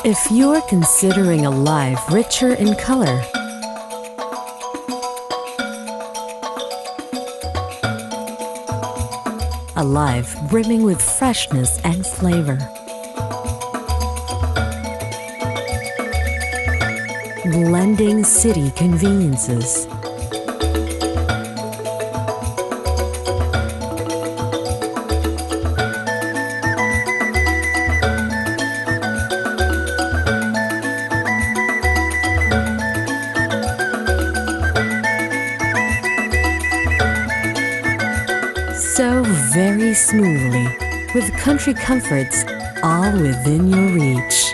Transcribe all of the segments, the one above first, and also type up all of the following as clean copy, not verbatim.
If you're considering a life richer in color, a life brimming with freshness and flavor, blending city conveniences, so very smoothly, with country comforts all within your reach.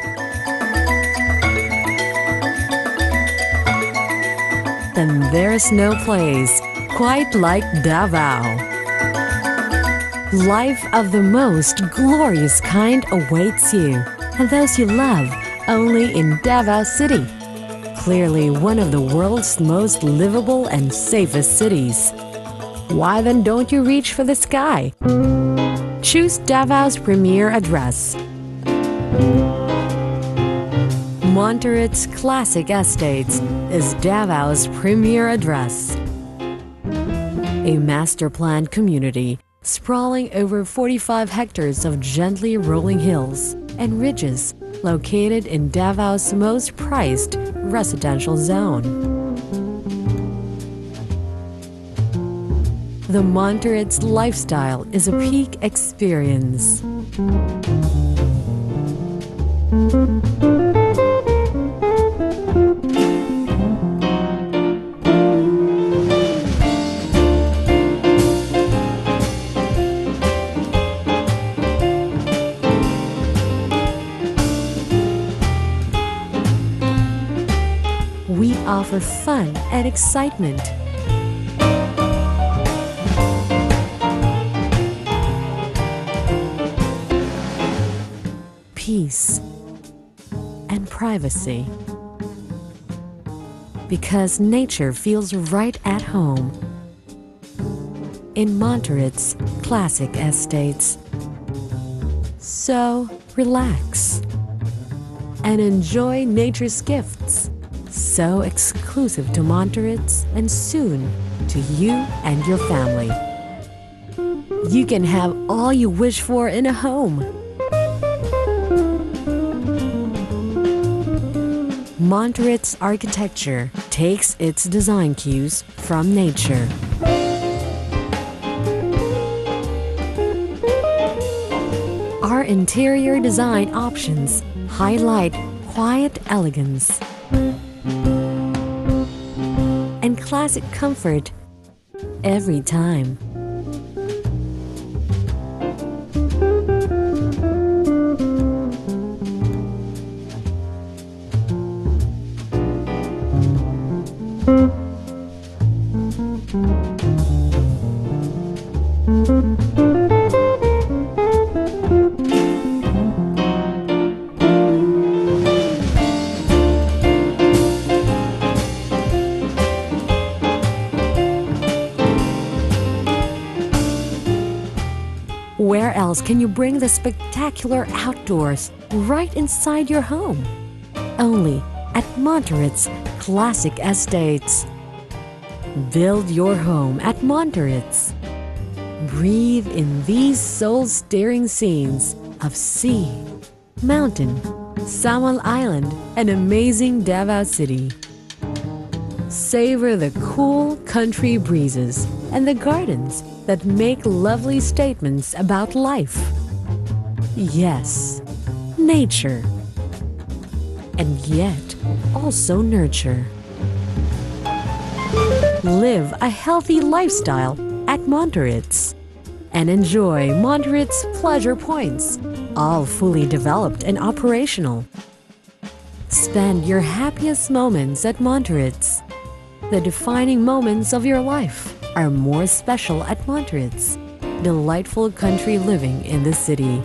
Then there's no place quite like Davao. Life of the most glorious kind awaits you and those you love only in Davao City. Clearly one of the world's most livable and safest cities. Why then don't you reach for the sky? Choose Davao's premier address. Monteritz Classic Estates is Davao's premier address. A master-planned community sprawling over 45 hectares of gently rolling hills and ridges located in Davao's most prized residential zone. The Monteritz lifestyle is a peak experience. We offer fun and excitement. Peace and privacy, because nature feels right at home in Monteritz Classic Estates. So relax and enjoy nature's gifts, so exclusive to Monteritz and soon to you and your family. You can have all you wish for in a home. Monteritz architecture takes its design cues from nature. Our interior design options highlight quiet elegance and classic comfort every time. Where else can you bring the spectacular outdoors right inside your home? Only at Monteritz Classic Estates. Build your home at Monteritz. Breathe in these soul-stirring scenes of sea, mountain, Samal Island, and amazing Davao City. Savor the cool country breezes and the gardens that make lovely statements about life. Yes, nature, and yet also nurture. Live a healthy lifestyle at Monteritz and enjoy Monteritz pleasure points, all fully developed and operational. Spend your happiest moments at Monteritz. The defining moments of your life are more special at Monteritz. Delightful country living in the city.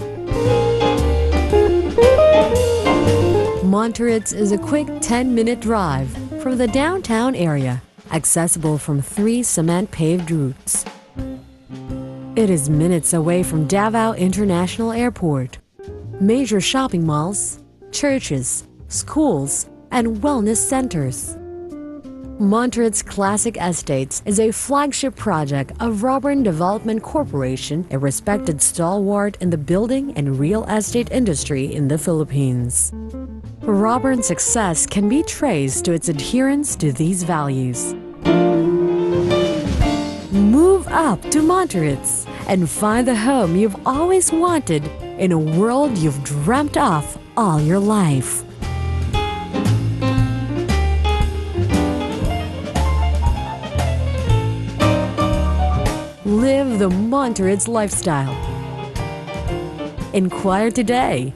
Monteritz is a quick 10-minute drive from the downtown area, accessible from 3 cement-paved routes. It is minutes away from Davao International Airport, major shopping malls, churches, schools, and wellness centers. Monteritz Classic Estates is a flagship project of Robern Development Corporation, a respected stalwart in the building and real estate industry in the Philippines. Robern's success can be traced to its adherence to these values. Move up to Monteritz and find the home you've always wanted in a world you've dreamt of all your life. Live the Monteritz lifestyle. Inquire today